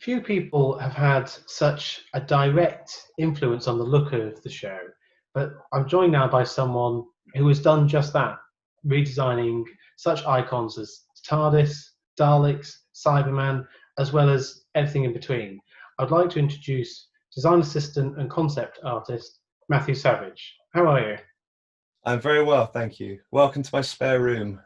Few people have had such a direct influence on the look of the show, but I'm joined now by someone who has done just that, redesigning such icons as TARDIS, Daleks, Cyberman, as well as everything in between. I'd like to introduce design assistant and concept artist Matthew Savage. How are you? I'm very well, thank you. Welcome to my spare room.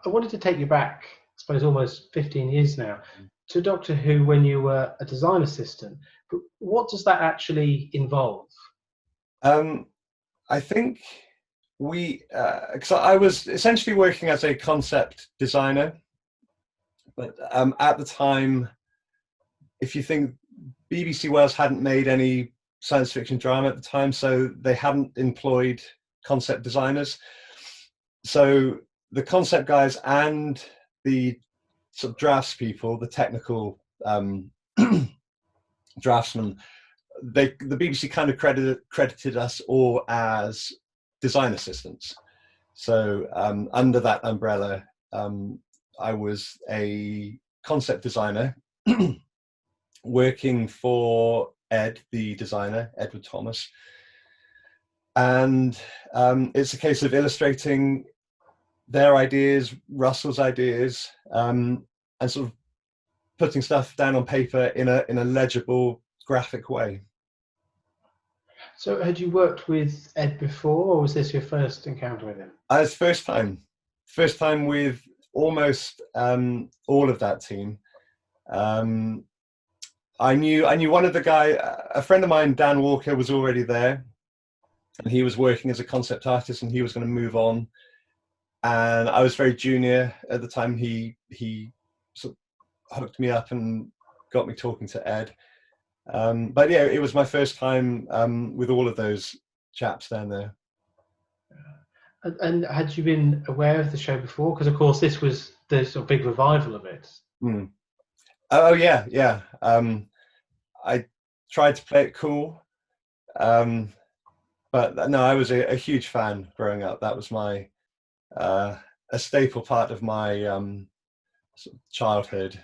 I wanted to take you back, I suppose almost 15 years now, to Doctor Who when you were a design assistant. But what does that actually involve? I think because I was essentially working as a concept designer, but at the time, if you think BBC Wales hadn't made any science fiction drama at the time, so they hadn't employed concept designers. So the concept guys and the sort of drafts people, the technical draftsmen, the BBC kind of credited us all as design assistants. So under that umbrella, I was a concept designer working for Ed, the designer, Edward Thomas. And it's a case of illustrating their ideas, Russell's ideas, and sort of putting stuff down on paper in a legible, graphic way. So had you worked with Ed before, or was this your first encounter with him? It's first time with almost all of that team. I knew one of the guy, a friend of mine, Dan Walker, was already there, and he was working as a concept artist, and he was going to move on. And I was very junior at the time. He sort of hooked me up and got me talking to Ed. But yeah, it was my first time with all of those chaps down there. And had you been aware of the show before? Because of course this was the sort of big revival of it. Mm. Oh yeah. I tried to play it cool, but no, I was a huge fan growing up. That was my a staple part of my sort of childhood.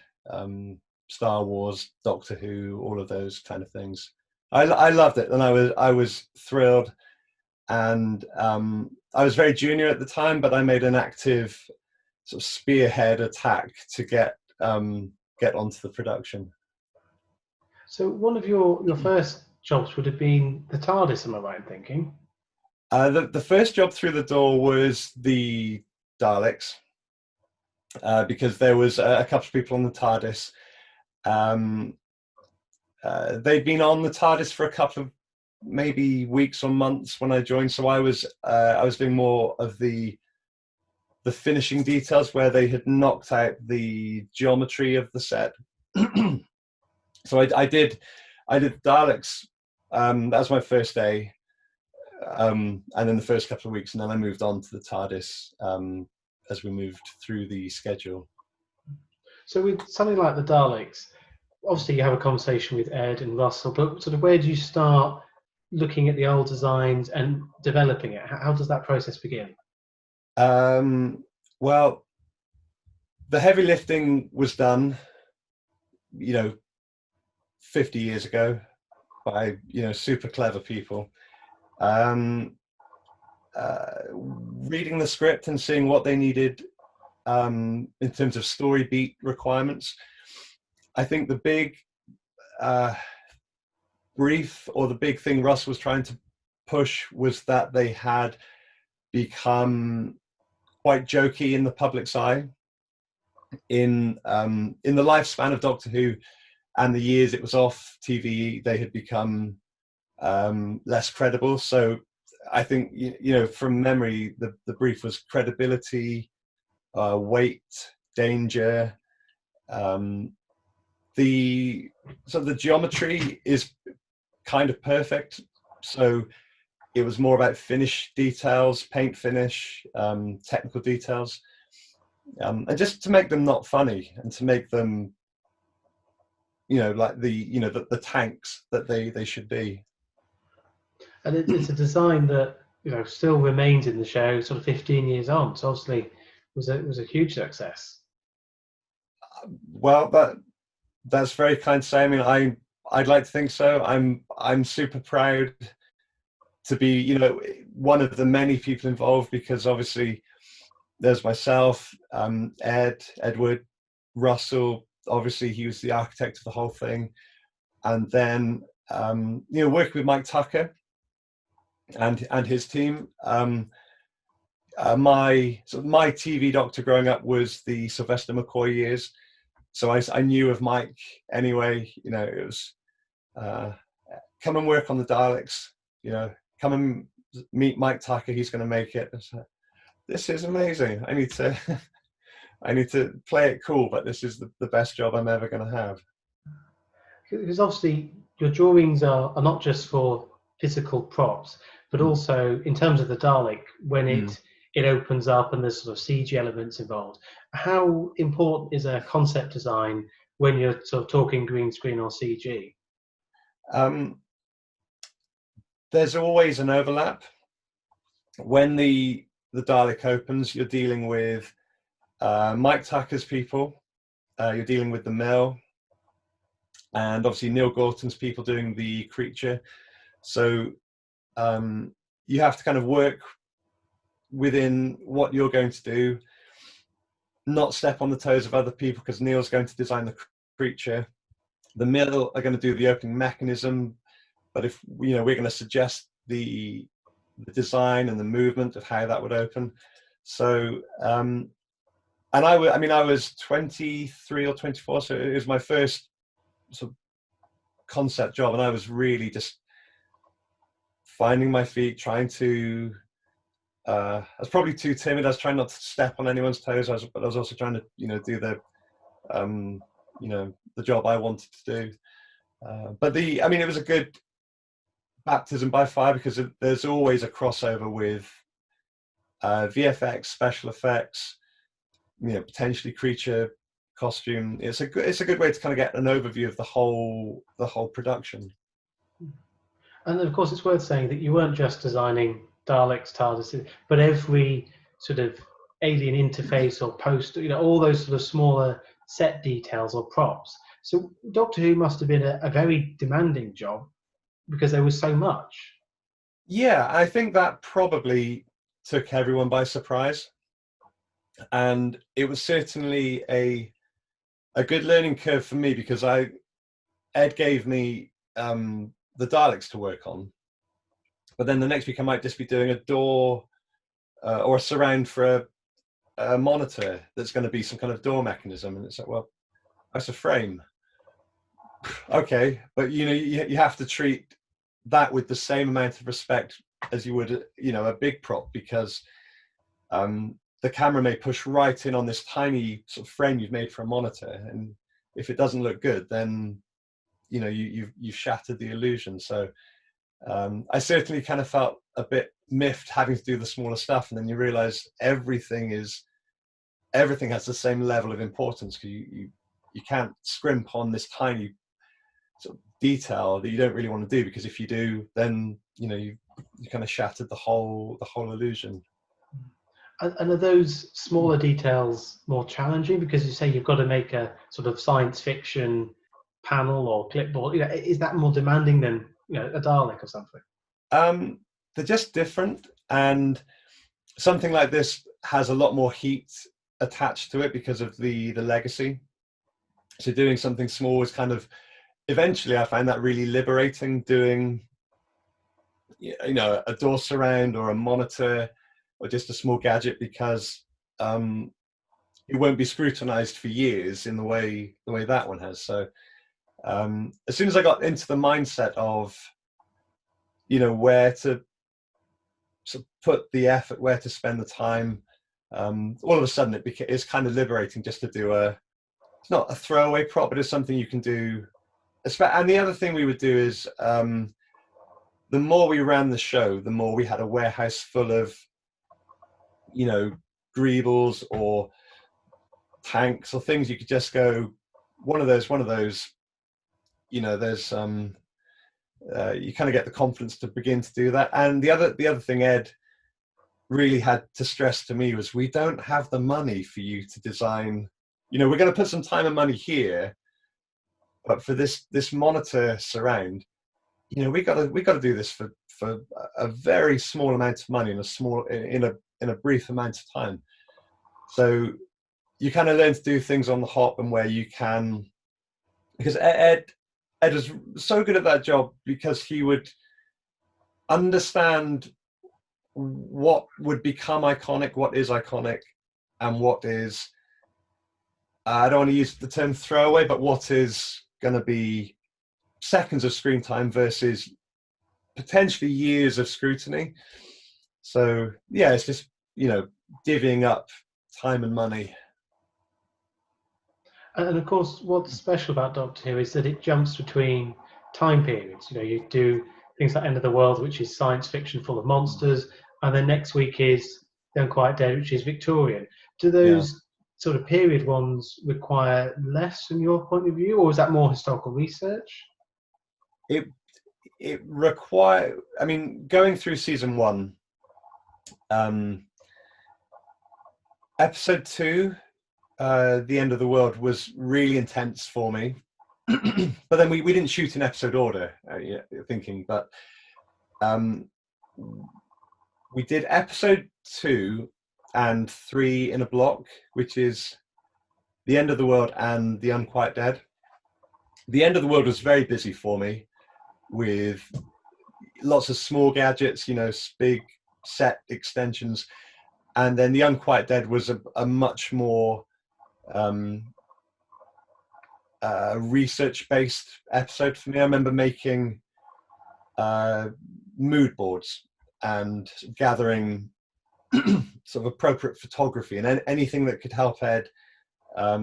Star Wars, Doctor Who, all of those kind of things. I loved it, and I was thrilled. And I was very junior at the time, but I made an active sort of spearhead attack to get onto the production. So one of your first jobs would have been the TARDIS, am I right in thinking? The first job through the door was the Daleks, because there was a couple of people on the TARDIS. They'd been on the TARDIS for a couple of maybe weeks or months when I joined, so I was doing more of the finishing details where they had knocked out the geometry of the set. So I did Daleks. That was my first day, and then the first couple of weeks, and then I moved on to the TARDIS as we moved through the schedule. So with something like the Daleks, obviously you have a conversation with Ed and Russell, but sort of where do you start looking at the old designs and developing it? How does that process begin? Well, the heavy lifting was done, 50 years ago by, super clever people. Reading the script and seeing what they needed in terms of story beat requirements. I think the big brief, or the big thing Russ was trying to push, was that they had become quite jokey in the public's eye in the lifespan of Doctor Who and the years it was off TV. They had become less credible. So I think, from memory, the brief was credibility, weight, danger. The geometry is kind of perfect, so it was more about finish details, paint finish, technical details, and just to make them not funny, and to make them, like the tanks that they should be. And it's a design that still remains in the show, sort of 15 years on. So obviously, it was a huge success. Well, That's very kind to say. I mean, I'd like to think so. I'm super proud to be, you know, one of the many people involved, because obviously there's myself, Edward, Russell. Obviously, he was the architect of the whole thing, and then you know, working with Mike Tucker and his team. My TV doctor growing up was the Sylvester McCoy years, so I knew of Mike anyway. You know, it was come and work on the Daleks. You know, come and meet Mike Tucker. He's going to make it. So, this is amazing. I need to I need to play it cool, but this is the best job I'm ever going to have. Because obviously your drawings are not just for physical props, but also in terms of the Dalek, when it opens up and there's sort of CG elements involved. How important is a concept design when you're sort of talking green screen or CG? There's always an overlap. When the Dalek opens, you're dealing with Mike Tucker's people, you're dealing with the mill, and obviously Neil Gorton's people doing the creature. So you have to kind of work within what you're going to do, not step on the toes of other people, because Neil's going to design the creature. The mill are going to do the opening mechanism, but if you know, we're going to suggest the design and the movement of how that would open. So and I was 23 or 24, so it was my first sort of concept job, and I was really just finding my feet, trying to I was probably too timid. I was trying not to step on anyone's toes, but I was also trying to, you know, do the you know, the job I wanted to do. But it was a good baptism by fire, because there's always a crossover with VFX, special effects, you know, potentially creature, costume. It's a good way to kind of get an overview of the whole production. And of course, it's worth saying that you weren't just designing Daleks, TARDIS, but every sort of alien interface or poster, you know, all those sort of smaller set details or props. So Doctor Who must have been a very demanding job, because there was so much. Yeah, I think that probably took everyone by surprise, and it was certainly a good learning curve for me, because Ed gave me the Daleks to work on, but then the next week I might just be doing a door or a surround for a monitor that's going to be some kind of door mechanism, and it's like, well, that's a frame. Okay, but you know, you have to treat that with the same amount of respect as you would, you know, a big prop, because the camera may push right in on this tiny sort of frame you've made for a monitor, and if it doesn't look good, then you know, you've shattered the illusion. So I certainly kind of felt a bit miffed having to do the smaller stuff, and then you realize everything has the same level of importance, because you can't scrimp on this tiny sort of detail that you don't really want to do, because if you do, then you know, you kind of shattered the whole illusion. And are those smaller details more challenging, because you say you've got to make a sort of science fiction panel or clipboard? You know, is that more demanding than, you know, a Dalek or something? They're just different, and something like this has a lot more heat attached to it because of the legacy. So doing something small is kind of, eventually I find that really liberating, doing, you know, a door surround or a monitor or just a small gadget, because it won't be scrutinized for years in the way that one has. So as soon as I got into the mindset of, you know, where to sort of put the effort, where to spend the time, all of a sudden it's kind of liberating just to do it's not a throwaway prop, but it's something you can do. And the other thing we would do is, the more we ran the show, the more we had a warehouse full of, you know, greebles or tanks or things you could just go, one of those, you know, there's you kind of get the confidence to begin to do that. And the other thing Ed really had to stress to me was, we don't have the money for you to design, you know, we're going to put some time and money here, But for this monitor surround, you know, we got to do this for a very small amount of money in a brief amount of time. So you kind of learn to do things on the hop, and where you can, because Ed was so good at that job, because he would understand what would become iconic, what is iconic, and what is, I don't want to use the term throwaway, but what is going to be seconds of screen time versus potentially years of scrutiny. So yeah, it's just, you know, divvying up time and money. And of course, what's special about Doctor Who is that it jumps between time periods. You know, you do things like End of the World, which is science fiction full of monsters, and then next week is The Unquiet Dead, which is Victorian. Do those sort of period ones require less from your point of view, or is that more historical research? It require, I mean, going through season 1, episode 2, The End of the World, was really intense for me. But then we didn't shoot in episode order, thinking, but we did episode 2 and 3 in a block, which is The End of the World and The Unquiet Dead. The End of the World was very busy for me, with lots of small gadgets, you know, big set extensions. And then The Unquiet Dead was a much more research-based episode for me. I remember making mood boards and gathering sort of appropriate photography and anything that could help Ed. I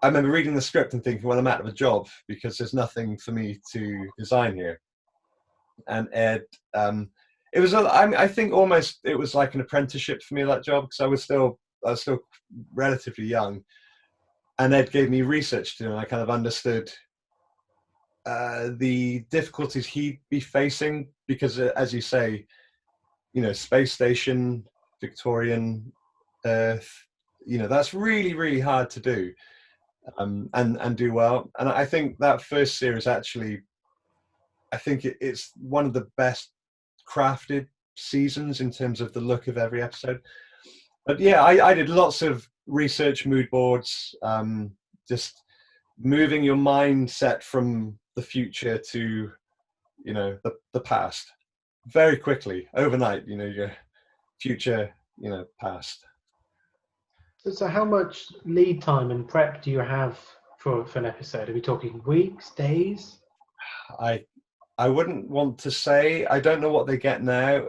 remember reading the script and thinking, well, I'm out of a job because there's nothing for me to design here. And Ed, it was, I think almost it was like an apprenticeship for me, that job, because I was still relatively young. And Ed gave me research to do, and I kind of understood the difficulties he'd be facing, because as you say, you know, space station, Victorian, Earth, you know, that's really, really hard to do. And do well. And I think that first series, actually, I think it's one of the best crafted seasons in terms of the look of every episode. But yeah, I did lots of research, mood boards, just moving your mindset from the future to, you know, the past very quickly, overnight, you know, your future, you know, past. So how much lead time and prep do you have for an episode? Are we talking weeks, days? I wouldn't want to say. I don't know what they get now.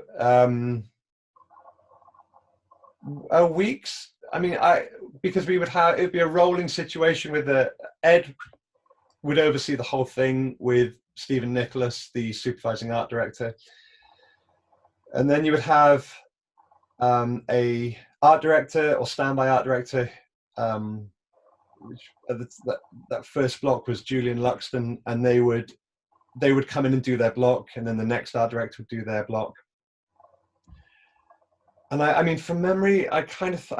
Weeks. I mean, because it'd be a rolling situation with Ed would oversee the whole thing with Stephen Nicholas, the supervising art director, and then you would have a art director or standby art director, which that first block was Julian Luxton, and they would come in and do their block, and then the next art director would do their block. And I mean, from memory, I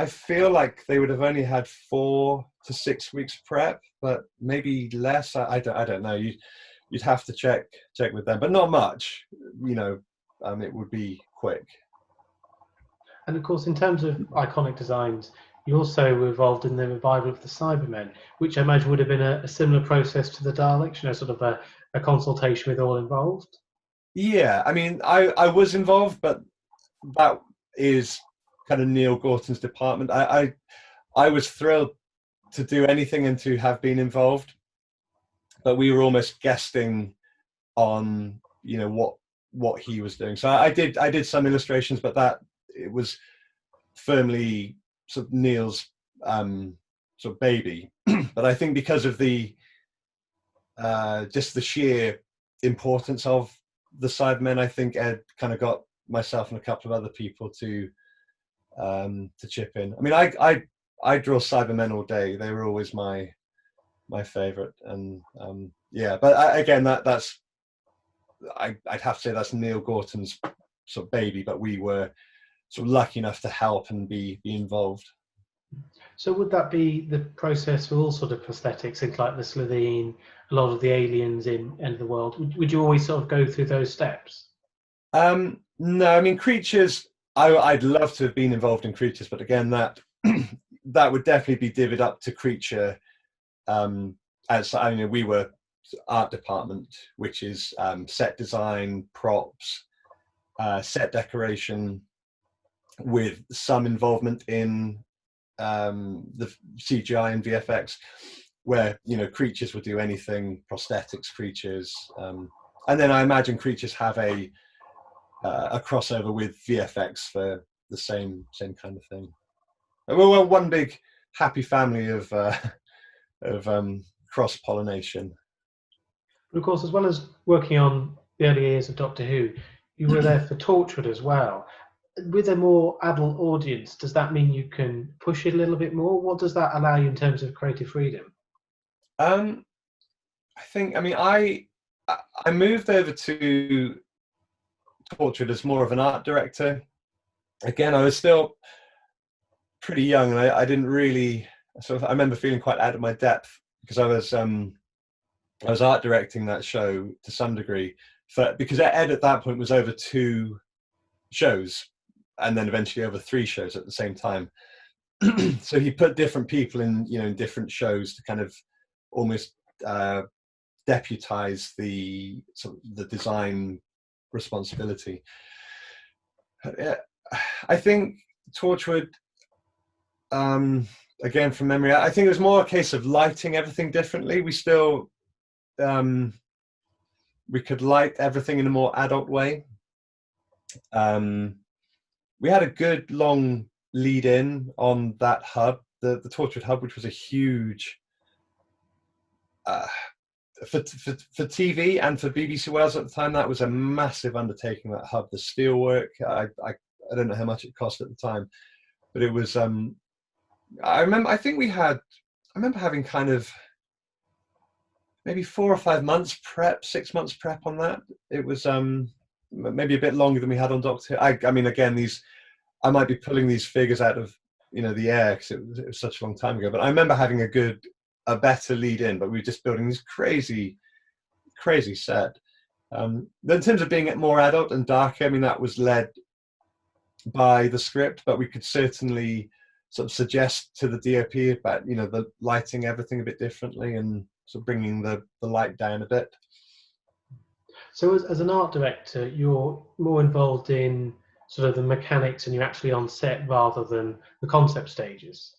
feel like they would have only had 4 to 6 weeks prep, but maybe less. I don't know. You'd have to check with them, but not much. You know, it would be quick. And of course, in terms of iconic designs, you also were involved in the revival of the Cybermen, which I imagine would have been a similar process to the Daleks, you know, sort of a consultation with all involved. Yeah, I mean, I was involved, but that is kind of Neil Gorton's department. I was thrilled to do anything and to have been involved, but we were almost guesting on, you know, what he was doing. So I did some illustrations, but it was firmly sort of Neil's sort of baby. But I think because of the just the sheer importance of the Cybermen, I think Ed kind of got myself and a couple of other people to chip in. I mean, I draw Cybermen all day. They were always my favorite, and yeah. But again, that's I'd have to say that's Neil Gorton's sort of baby. But we were sort of lucky enough to help and be involved. So would that be the process for all sort of prosthetics, things like the Slitheen, a lot of the aliens in End of the World? Would you always sort of go through those steps? No, I mean creatures. I'd love to have been involved in creatures, but again, that that would definitely be divvied up to creature. As I mean, we were art department, which is set design, props, set decoration, with some involvement in the CGI and VFX, where creatures would do anything, prosthetics, creatures, and then I imagine creatures have a crossover with VFX for the same kind of thing. We're one big happy family of cross pollination. But of course, as well as working on the early years of Doctor Who, you were there for Torchwood as well. With a more adult audience, does that mean you can push it a little bit more? What does that allow you in terms of creative freedom? I think, I mean, I moved over to Torchwood as more of an art director. Again, I was still pretty young, and I didn't really I remember feeling quite out of my depth because I was art directing that show to some degree, because Ed at that point was over 2 shows and then eventually over 3 shows at the same time. So he put different people in in different shows to kind of almost deputize the design responsibility. I think Torchwood, again from memory, I think it was more a case of lighting everything differently. We still we could light everything in a more adult way. We had a good long lead in on that hub, the Torchwood hub, which was a huge for TV and for BBC Wales at the time. That was a massive undertaking. That hub, the steelwork. I don't know how much it cost at the time, but it was. I remember having kind of maybe 4 or 5 months prep, 6 months prep on that. It was maybe a bit longer than we had on Doctor Who. I mean, again, I might be pulling these figures out of the air because it was such a long time ago. But I remember having a better lead in. But we were just building this crazy set. In terms of being more adult and darker, I mean, that was led by the script, but we could certainly sort of suggest to the DOP about the lighting everything a bit differently and sort of bringing the light down a bit. So as an art director, you're more involved in sort of the mechanics and you're actually on set rather than the concept stages?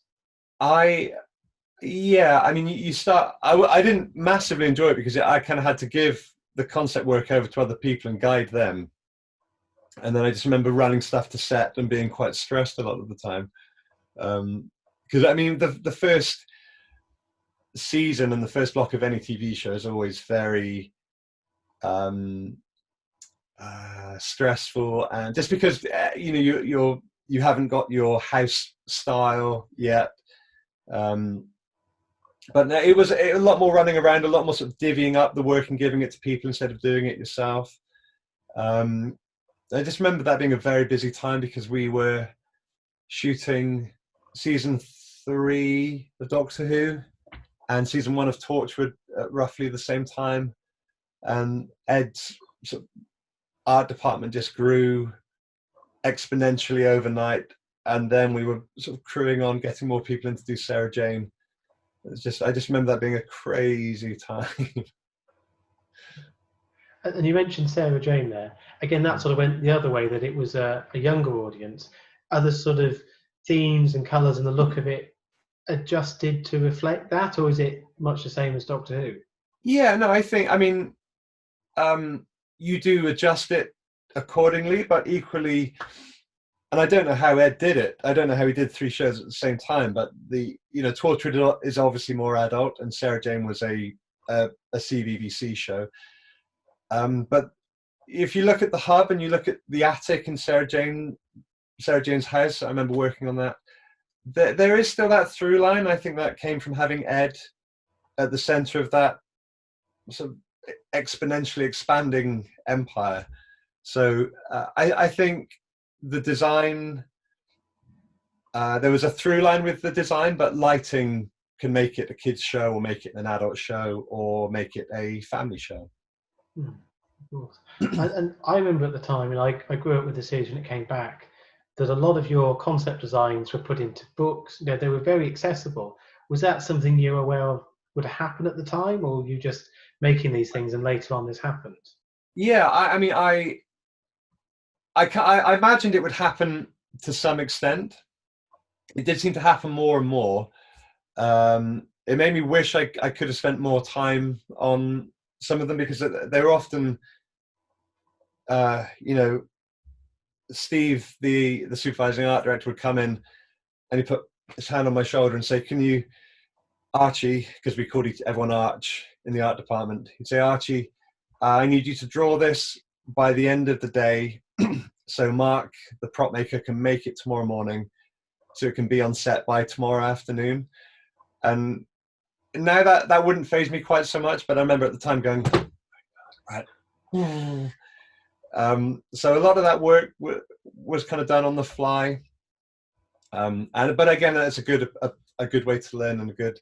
Yeah, I mean, you start. I didn't massively enjoy it because I kind of had to give the concept work over to other people and guide them. And then I just remember running stuff to set and being quite stressed a lot of the time. Because I mean, the first season and the first block of any TV show is always very stressful, and just because you haven't got your house style yet. But no, it was a lot more running around, a lot more sort of divvying up the work and giving it to people instead of doing it yourself. I just remember that being a very busy time because we were shooting season 3 of Doctor Who and season 1 of Torchwood at roughly the same time. And Ed's sort of art department just grew exponentially overnight. And then we were sort of crewing on, getting more people in to do Sarah Jane. I just remember that being a crazy time. And you mentioned Sarah Jane there. Again, that sort of went the other way, that it was a younger audience. Other sort of themes and colours and the look of it adjusted to reflect that, or is it much the same as Doctor Who? Yeah, no, I mean, you do adjust it accordingly, but equally, and I don't know how Ed did it. I don't know how he did 3 shows at the same time, but Torchwood is obviously more adult, and Sarah Jane was a CBBC show. But if you look at the hub and you look at the attic in Sarah Jane's house, I remember working on that. There is still that through line. I think that came from having Ed at the center of that sort of exponentially expanding empire. So I think the design there was a through line with the design, but lighting can make it a kids show, or make it an adult show, or make it a family show. Of course. And I remember at the time, and I grew up with the series when it came back, that a lot of your concept designs were put into books. You know, they were very accessible. Was that something you were aware of would happen at the time, or were you just making these things and later on this happened? Yeah, I mean, I imagined it would happen to some extent. It did seem to happen more and more. It made me wish I could have spent more time on some of them, because they were often, you know, Steve, the supervising art director, would come in and he put his hand on my shoulder and say, "Can you, Archie," because we called everyone Arch in the art department, he'd say, "Archie, I need you to draw this by the end of the day so Mark, the prop maker, can make it tomorrow morning so it can be on set by tomorrow afternoon." And now that wouldn't faze me quite so much, but I remember at the time going, right. So a lot of that work was kind of done on the fly. But again, that's a good way to learn and a good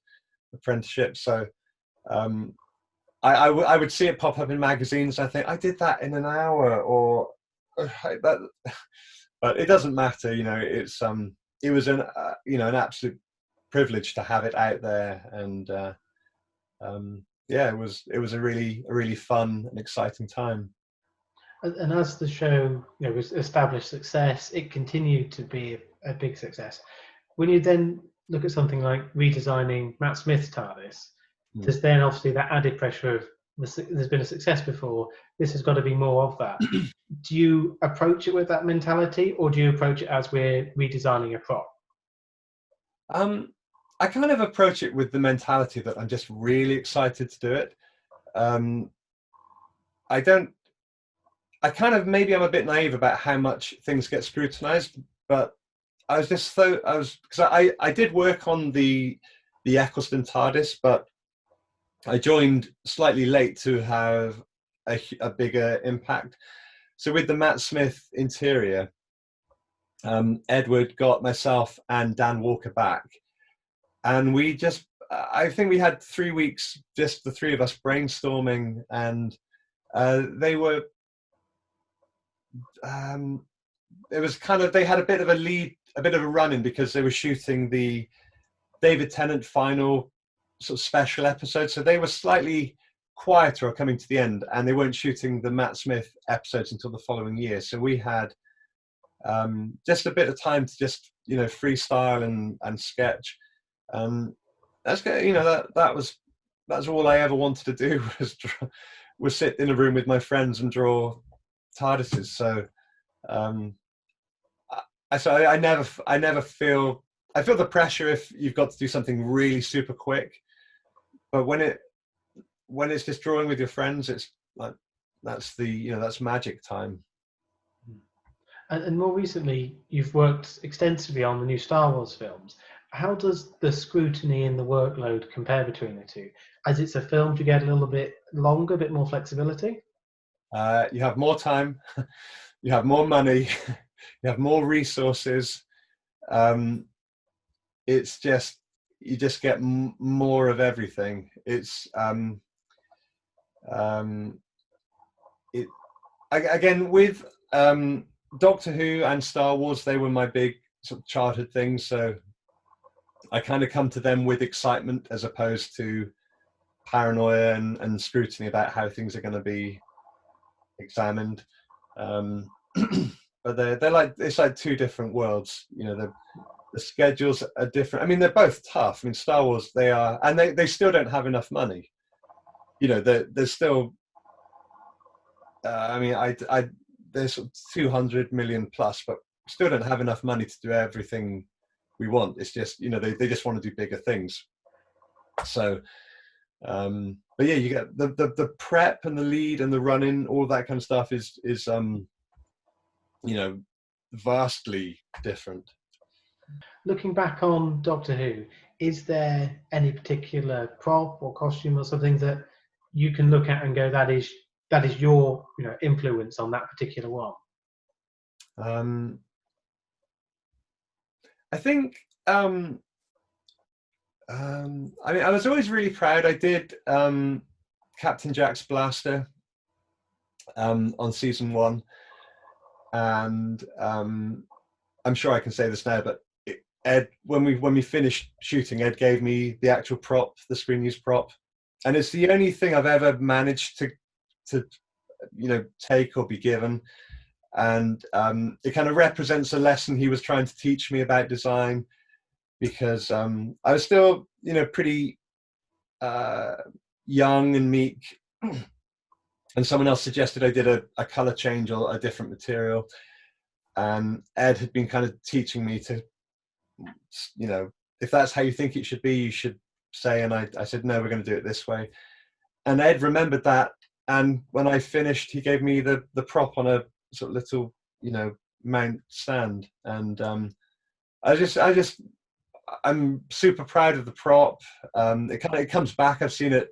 apprenticeship. So I would see it pop up in magazines. I think I did that in an hour, or that, but it doesn't matter. You know, it was an an absolute privilege to have it out there, and yeah, it was a really fun and exciting time. And as the show, was established success, it continued to be a big success. When you then look at something like redesigning Matt Smith's TARDIS, there's then obviously that added pressure of there's been a success before, this has got to be more of that. Do you approach it with that mentality, or do you approach it as we're redesigning a prop? I kind of approach it with the mentality that I'm just really excited to do it. Maybe I'm a bit naive about how much things get scrutinized, but because I did work on the Eccleston TARDIS, but I joined slightly late to have a bigger impact. So with the Matt Smith interior, Edward got myself and Dan Walker back, and I think we had 3 weeks, just the three of us brainstorming, and they were, it was kind of, they had a bit of a run-in, because they were shooting the David Tennant final sort of special episode, so they were slightly quieter or coming to the end, and they weren't shooting the Matt Smith episodes until the following year. So we had just a bit of time to just freestyle and sketch. That's that's all I ever wanted to do, was sit in a room with my friends and draw TARDISes. So I never feel the pressure if you've got to do something really super quick, but when it's just drawing with your friends, it's like that's magic time. And more recently, you've worked extensively on the new Star Wars films. How does the scrutiny and the workload compare between the two? As it's a film, do you get a little bit longer, a bit more flexibility? You have more time, you have more money, you have more resources. It's just, you just get more of everything. It's again with Doctor Who and Star Wars, they were my big sort of childhood things, so I kind of come to them with excitement as opposed to paranoia and scrutiny about how things are going to be examined. But it's like two different worlds. The schedules are different. I mean, they're both tough. I mean, Star Wars, they are, and they still don't have enough money. There's still, there's 200 million plus, but still don't have enough money to do everything we want. It's just, they just want to do bigger things. So, but yeah, you get the prep and the lead and the run-in, all that kind of stuff is vastly different. Looking back on Doctor Who, is there any particular prop or costume or something that you can look at and go, that is your influence on that particular one? I think I mean, I was always really proud. I did Captain Jack's blaster on season 1, and I'm sure I can say this now, but Ed, when we finished shooting, Ed gave me the actual prop, the screen use prop, and it's the only thing I've ever managed to take or be given, and it kind of represents a lesson he was trying to teach me about design, because I was still pretty young and meek, and someone else suggested I did a color change or a different material, and Ed had been kind of teaching me to, if that's how you think it should be, you should say. And I said, no, we're going to do it this way. And Ed remembered that, and when I finished, he gave me the prop on a sort of little mount stand, and I'm super proud of the prop. It comes back. I've seen it.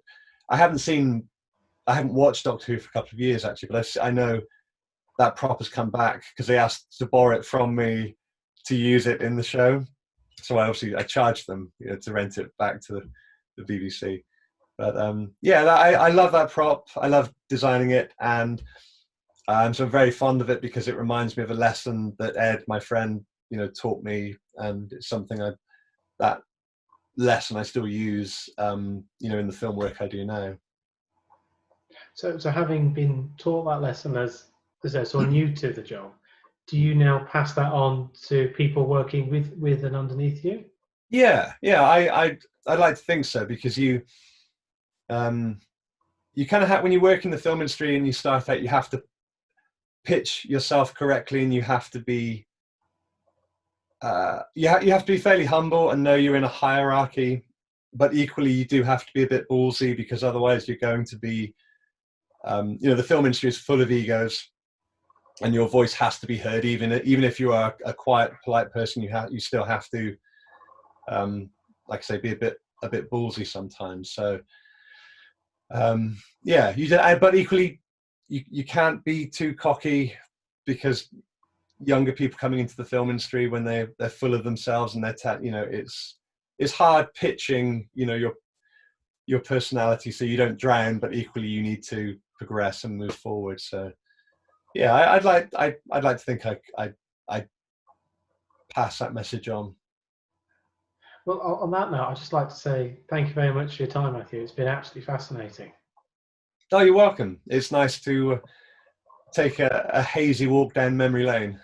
I haven't watched Doctor Who for a couple of years actually, but I know that prop has come back because they asked to borrow it from me to use it in the show. So I charged them to rent it back to the BBC. But I love that prop. I love designing it, and so I'm very fond of it because it reminds me of a lesson that Ed, my friend, taught me, and it's something that lesson I still use, in the film work I do now. So having been taught that lesson as a sort of new to the job, do you now pass that on to people working with and underneath you? Yeah, I'd like to think so, because you kind of have, when you work in the film industry and you start out, you have to pitch yourself correctly, and you have to be you have to be fairly humble and know you're in a hierarchy, but equally you do have to be a bit ballsy, because otherwise you're going to be the film industry is full of egos, and your voice has to be heard, even if you are a quiet, polite person. You still have to like I say, be a bit ballsy sometimes. So but equally you can't be too cocky, because younger people coming into the film industry, when they're full of themselves and it's hard pitching your personality so you don't drown, but equally you need to progress and move forward. So yeah, I'd like to think I pass that message on. Well, on that note, I'd just like to say thank you very much for your time, Matthew. It's been absolutely fascinating. Oh, you're welcome. It's nice to take a hazy walk down memory lane.